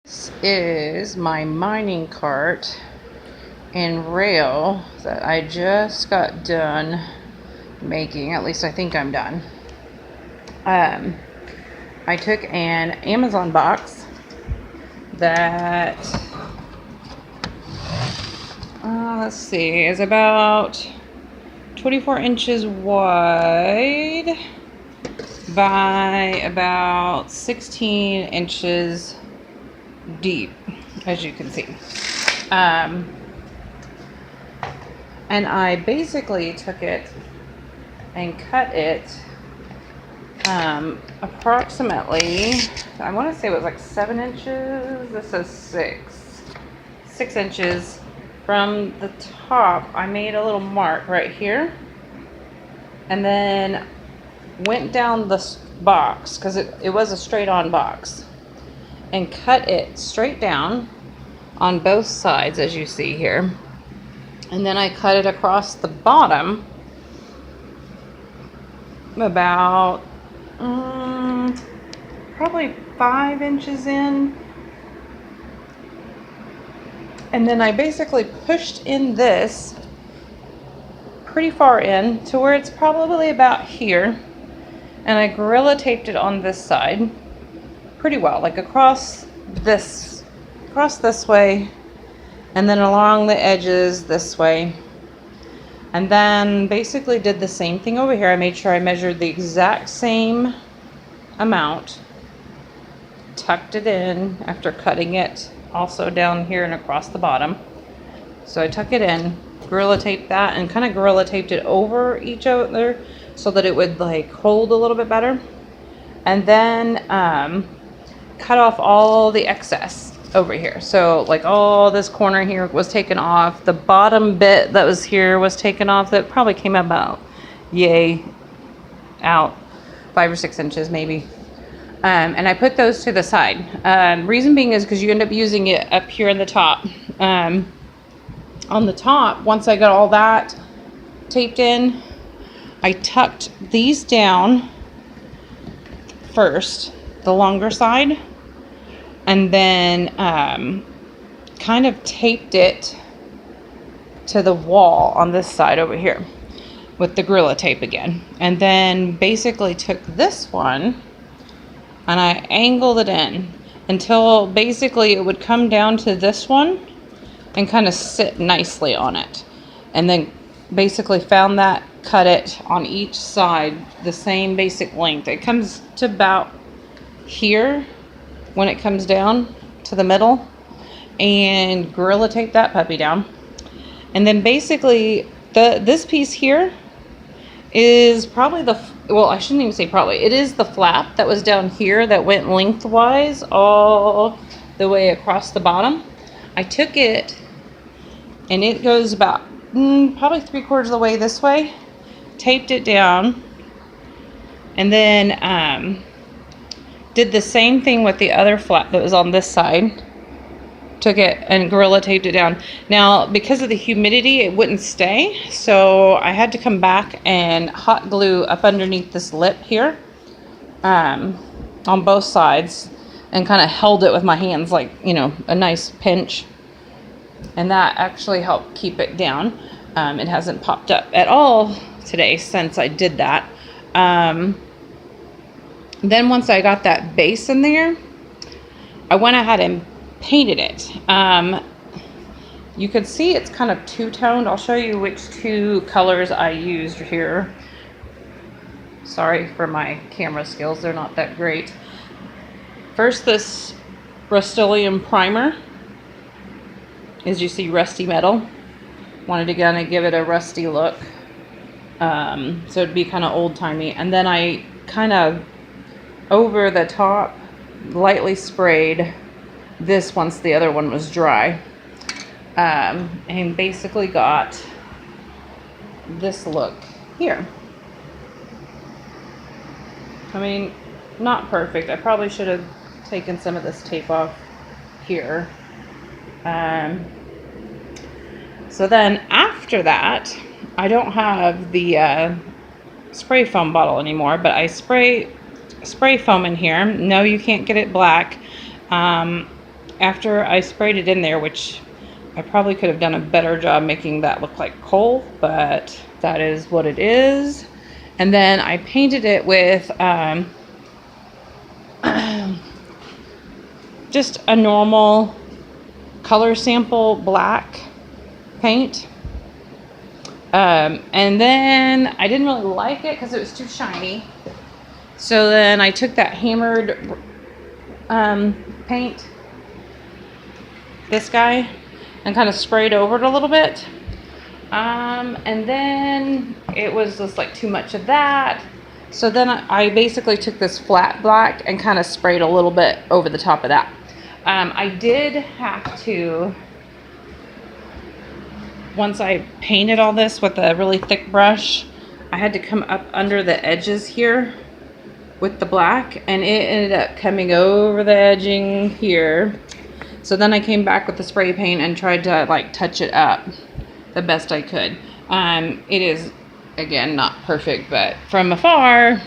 This is my mining cart and rail that I just got done making. At least I think I'm done. I took an Amazon box that, let's see, is about 24 inches wide by about 16 inches deep, as you can see. And I basically took it and cut it approximately, I want to say it was like 7 inches. This is 6 inches from the top. I made a little mark right here and then went down the box, because it was a straight on box, and cut it straight down on both sides, as you see here. And then I cut it across the bottom about probably 5 inches in. And then I basically pushed in this pretty far in to where it's probably about here. And I Gorilla Taped it on this side pretty well, like across this way, and then along the edges this way. And then basically did the same thing over here. I made sure I measured the exact same amount, tucked it in after cutting it also down here and across the bottom. So I tuck it in, Gorilla Taped that, and kind of Gorilla Taped it over each other so that it would like hold a little bit better. And then cut off all the excess over here. So like all this corner here was taken off. The bottom bit that was here was taken off. That probably came about out 5 or 6 inches maybe. And I put those to the side. Reason being is because you end up using it up here in the top. On the top, once I got all that taped in, I tucked these down first, the longer side, and then kind of taped it to the wall on this side over here with the Gorilla Tape again. And then basically took this one and I angled it in until basically it would come down to this one and kind of sit nicely on it. And then basically found that, cut it on each side the same basic length. It comes to about here when it comes down to the middle, and Gorilla Tape that puppy down. And then basically this piece here is probably well, I shouldn't even say probably, it is the flap that was down here that went lengthwise all the way across the bottom. I took it and it goes about probably 3/4 of the way this way, taped it down, and then did the same thing with the other flap that was on this side. Took it and Gorilla Taped it down. Now, because of the humidity, it wouldn't stay, so I had to come back and hot glue up underneath this lip here on both sides, and kind of held it with my hands like, you know, a nice pinch. And that actually helped keep it down. It hasn't popped up at all today since I did that. Then once I got that base in there, I went ahead and painted it. You can see it's kind of two-toned. I'll show you which two colors I used here. Sorry for my camera skills, they're not that great. First, this Rust-Oleum primer. As you see, rusty metal. Wanted to kind of give it a rusty look. So it'd be kind of old-timey. And then I kind of over the top lightly sprayed this once the other one was dry, and basically got this look here. I mean, not perfect. I probably should have taken some of this tape off here. So then after that, I don't have the spray foam bottle anymore, but I spray foam in here. No, you can't get it black. after I sprayed it in there, which I probably could have done a better job making that look like coal, but that is what it is. And then I painted it with just a normal color sample black paint. And then I didn't really like it because it was too shiny. So then I took that hammered paint, this guy, and kind of sprayed over it a little bit. And then it was just like too much of that. So then I basically took this flat black and kind of sprayed a little bit over the top of that. I did have to, once I painted all this with a really thick brush, I had to come up under the edges here with the black, and it ended up coming over the edging here. So then I came back with the spray paint and tried to like touch it up the best I could. It is, again, not perfect, but from afar,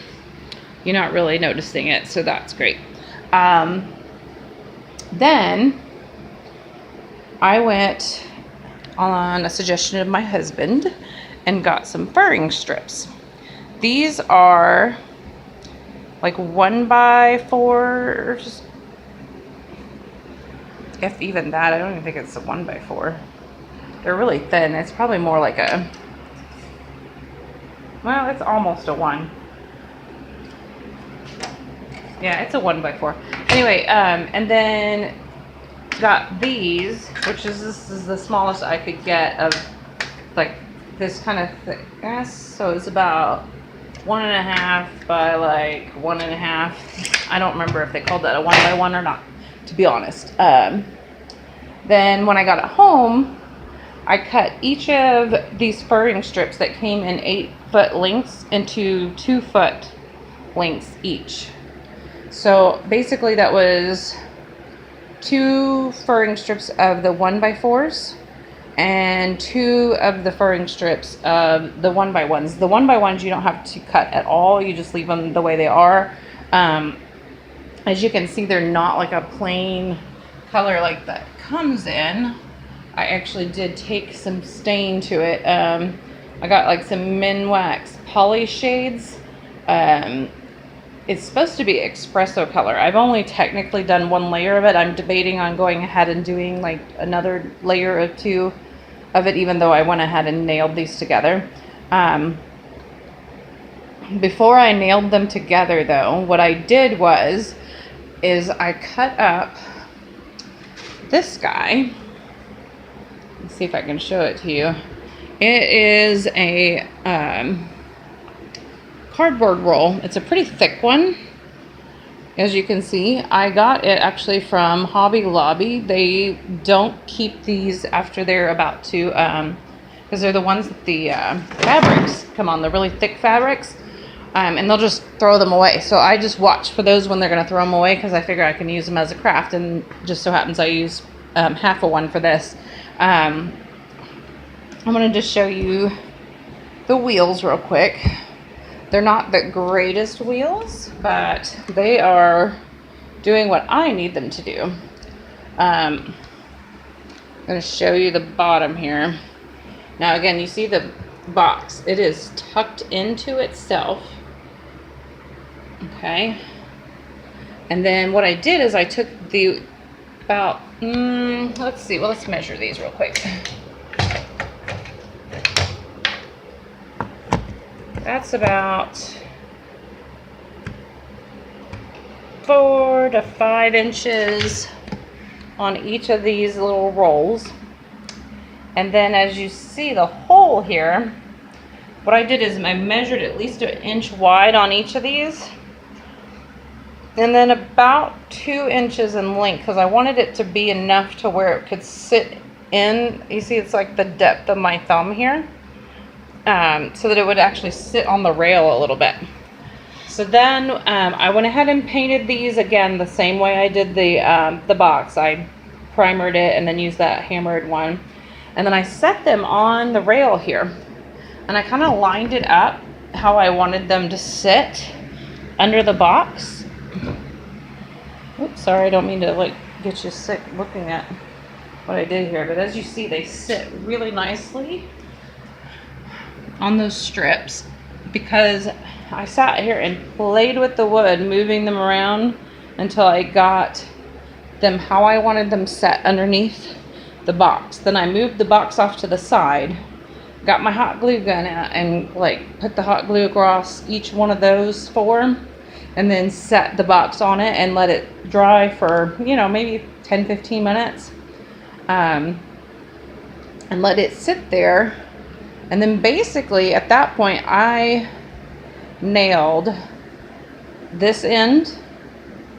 you're not really noticing it, so that's great. Then I went on a suggestion of my husband and got some furring strips. These are like 1x4s, if even that. I don't even think it's a 1x4. They're really thin. It's probably more like a, well, it's almost a 1. Yeah, it's a 1x4. Anyway, and then got these, which is, this is the smallest I could get of like this kind of thickness. So it's about 1.5 by like 1.5. I don't remember if they called that a 1x1 or not, to be honest. Then when I got it home, I cut each of these furring strips that came in 8-foot lengths into 2-foot lengths each. So basically that was 2 furring strips of the 1x4s and 2 of the furring strips of the 1x1s. The 1x1s you don't have to cut at all. You just leave them the way they are. As you can see, they're not like a plain color like that comes in. I actually did take some stain to it. I got like some Minwax poly shades. It's supposed to be espresso color. I've only technically done 1 layer of it. I'm debating on going ahead and doing like another layer or 2 of it, even though I went ahead and nailed these together. Before I nailed them together though, what I did is I cut up this guy. Let's see if I can show it to you. It is a cardboard roll. It's a pretty thick one. As you can see, I got it actually from Hobby Lobby. They don't keep these after they're about to, because they're the ones that the fabrics come on, the really thick fabrics, and they'll just throw them away. So I just watch for those when they're going to throw them away, because I figure I can use them as a craft, and just so happens I use half of one for this. I'm going to just show you the wheels real quick. They're not the greatest wheels, but they are doing what I need them to do. I'm going to show you the bottom here. Now again, you see the box. It is tucked into itself. Okay. And then what I did is I took the about, let's see, well, let's measure these real quick. That's about 4 to 5 inches on each of these little rolls. And then as you see the hole here, what I did is I measured at least 1 inch wide on each of these. And then about 2 inches in length, because I wanted it to be enough to where it could sit in. You see, it's like the depth of my thumb here. So that it would actually sit on the rail a little bit. So then I went ahead and painted these again the same way I did the box. I primered it and then used that hammered one. And then I set them on the rail here. And I kind of lined it up how I wanted them to sit under the box. Oops, sorry, I don't mean to like get you sick looking at what I did here. But as you see, they sit really nicely on those strips because I sat here and played with the wood, moving them around until I got them how I wanted them set underneath the box. Then I moved the box off to the side, got my hot glue gun out and like put the hot glue across each one of those four, and then set the box on it and let it dry for, you know, maybe 10-15 minutes, and let it sit there. And then basically at that point I nailed this end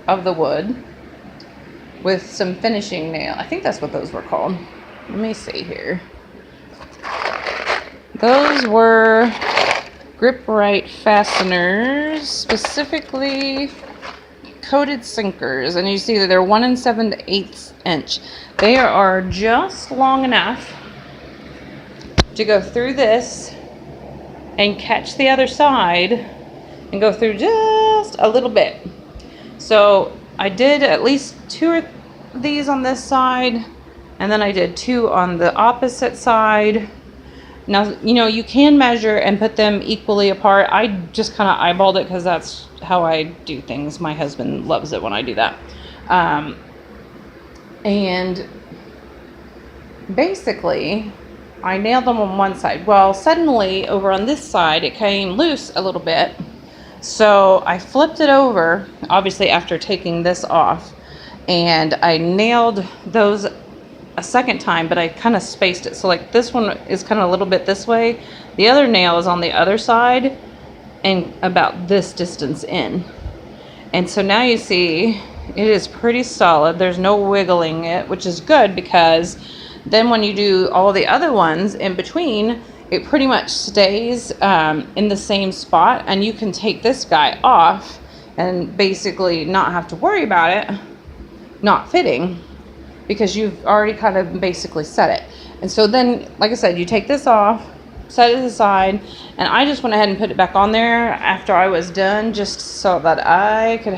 of the wood with some finishing nail. I think that's what those were called. Let me see here. Those were Grip Right fasteners, specifically coated sinkers. And you see that they're 1 7/8 inch. They are just long enough to go through this and catch the other side and go through just a little bit. So I did at least 2 of these on this side, and then I did 2 on the opposite side. Now, you know, you can measure and put them equally apart. I just kind of eyeballed it because that's how I do things. My husband loves it when I do that. And basically, I nailed them on one side. Well, suddenly over on this side, it came loose a little bit. So I flipped it over, obviously after taking this off, and I nailed those a second time, but I kind of spaced it. So like this one is kind of a little bit this way. The other nail is on the other side and about this distance in. And so now you see it is pretty solid. There's no wiggling it, which is good because then when you do all the other ones in between, it pretty much stays in the same spot, and you can take this guy off and basically not have to worry about it not fitting because you've already kind of basically set it. And so then, like I said, you take this off, set it aside, and I just went ahead and put it back on there after I was done just so that I could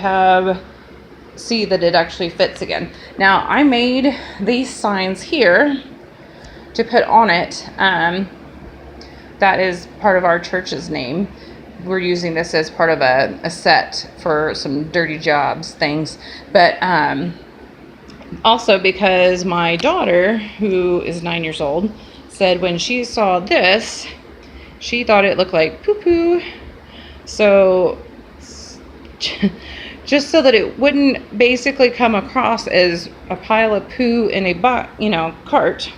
see that it actually fits again. Now, I made these signs here to put on it. That is part of our church's name. We're using this as part of a set for some dirty jobs things. But also because my daughter, who is 9 years old, said when she saw this, she thought it looked like poo-poo. So just so that it wouldn't basically come across as a pile of poo in a cart,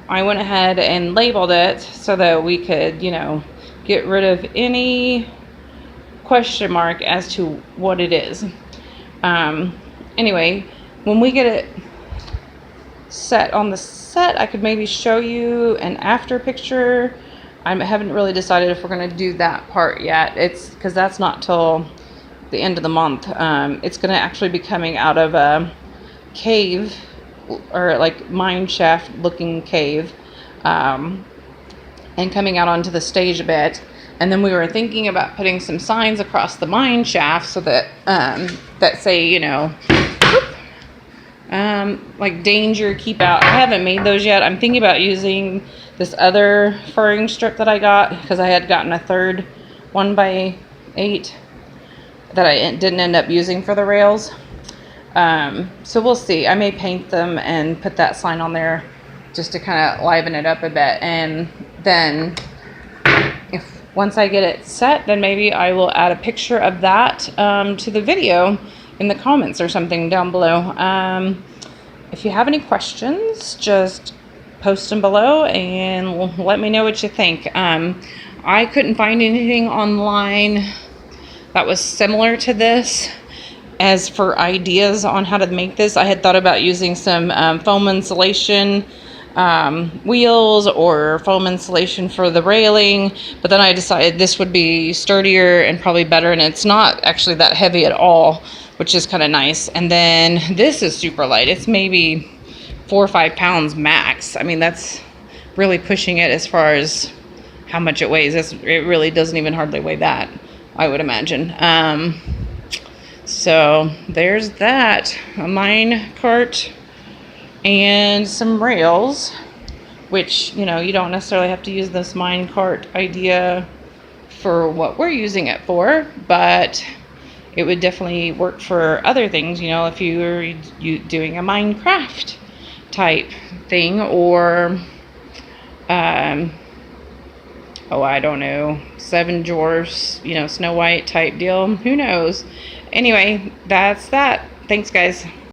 I went ahead and labeled it so that we could, get rid of any question mark as to what it is. Anyway, when we get it set on the set, I could maybe show you an after picture. I haven't really decided if we're going to do that part yet. It's because that's not till the end of the month. It's going to actually be coming out of a cave, or like mine shaft looking cave, and coming out onto the stage a bit. And then we were thinking about putting some signs across the mine shaft so that that say, like danger, keep out. I haven't made those yet. I'm thinking about using this other furring strip that I got because I had gotten a third 1x8 that I didn't end up using for the rails. So we'll see. I may paint them and put that sign on there just to kind of liven it up a bit. And then once I get it set, then maybe I will add a picture of that to the video in the comments or something down below. If you have any questions, just post them below and let me know what you think. I couldn't find anything online that was similar to this. As for ideas on how to make this, I had thought about using some foam insulation wheels or foam insulation for the railing, but then I decided this would be sturdier and probably better, and it's not actually that heavy at all, which is kind of nice. And then this is super light. It's maybe 4 or 5 pounds max. I mean, that's really pushing it as far as how much it weighs. It really doesn't even hardly weigh that, I would imagine. So there's that, a mine cart and some rails, which, you know, you don't necessarily have to use this mine cart idea for what we're using it for, but it would definitely work for other things, you know, if you were doing a Minecraft type thing, or oh, I don't know, Seven Dwarfs, you know, Snow White type deal. Who knows? Anyway, that's that. Thanks, guys.